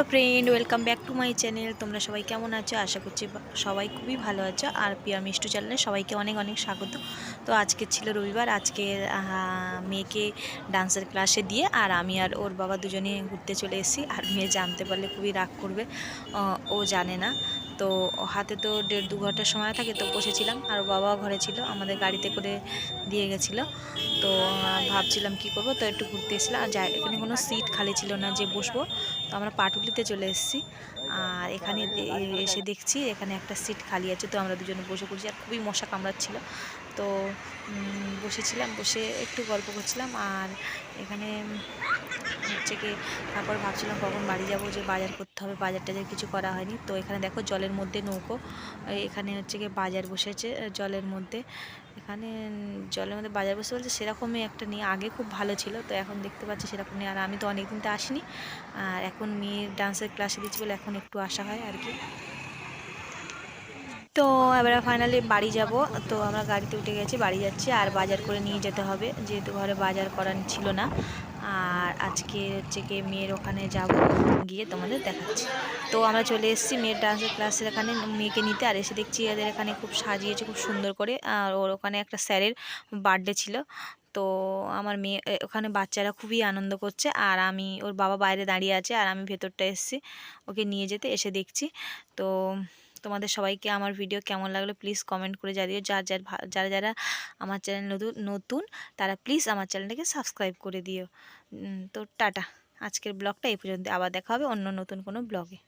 Hello friend, welcome back to my channel. তোমরা সবাই কেমন আছো? আশা করছি সবাই খুবই ভালো আছো। আর পিয়া মিষ্টু চ্যানেলে সবাইকে অনেক অনেক স্বাগত। তো আজকে ছিল রবিবার। আজকে মেয়েকে ডান্সের ক্লাসে দিয়ে আর আমি আর ওর বাবা দুজনে ঘুরতে চলে এসেছি। আর মেয়ে জানতে পারলে খুবই রাগ করবে, ও জানে না। তো হাতে তো 1.5-2 ঘন্টার সময় থাকে, তো বসেছিলাম আর ওর বাবাও ঘরে ছিল, আমাদের গাড়িতে করে দিয়ে গেছিলো। তো ভাবছিলাম কি করব, তো একটু ঘুরতে এসেছিলাম। আর এখানে কোনো সিট খালি ছিল না যে বসবো, তো আমরা পাটুলিতে চলে এসেছি। আর এখানে এসে দেখছি এখানে একটা সিট খালি আছে, তো আমরা দুজনে বসে পড়ছি। আর খুবই মশা কামড়াচ্ছিল, তো বসেছিলাম, বসে একটু গল্প করছিলাম। আর এখানে হচ্ছে কি, তারপর ভাবছিলাম কখন বাড়ি যাব, যে বাজার করতে হবে, বাজার টাজার কিছু করা হয়নি। তো এখানে দেখো জলের মধ্যে নৌকো, এখানে হচ্ছে কি বাজার বসেছে জলের মধ্যে। এখানে জলের মধ্যে বাজার বসে বলছে সেরকমই একটা নিয়ে, আগে খুব ভালো ছিল, তো এখন দেখতে পাচ্ছি সেরকম নেই। আর আমি তো অনেক দিন তো আসিনি, আর এখন মেয়ের ডান্সের ক্লাসে দিচ্ছি বলে এখন একটু আসা হয় আর কি। তো এবারে ফাইনালি বাড়ি যাব। তো আমরা গাড়িতে উঠে গেছি, বাড়ি যাচ্ছি। আর বাজার করে নিয়ে যেতে হবে, যেহেতু ঘরে বাজার করা ছিল না। আর আজকে হচ্ছে কি মেয়ের ওখানে যাব, গিয়ে তোমাদের দেখাচ্ছি। তো আমরা চলে এসেছি মেয়ের ডান্সের ক্লাসের এখানে মেয়েকে নিতে। আর এসে দেখছি এদের এখানে খুব সাজিয়েছে খুব সুন্দর করে। আর ওর ওখানে একটা স্যারের বার্থডে ছিল। তো আমার মেয়ে ওখানে বাচ্চারা খুবই আনন্দ করছে, আর আমি ওর বাবা বাইরে দাঁড়িয়ে আছে, আর আমি ভেতরটা এসেছি ওকে নিয়ে যেতে। এসে দেখছি। তো তোমাদের সবাইকে আমার ভিডিও কেমন লাগলো প্লিজ কমেন্ট করে জানিও। যারা যারা আমার চ্যানেল নতুন নতুন তারা প্লিজ আমার চ্যানেলটাকে সাবস্ক্রাইব করে দিও। তো টাটা, আজকের ব্লগটা এই পর্যন্ত। আবার দেখা হবে অন্য নতুন কোনো ব্লগে।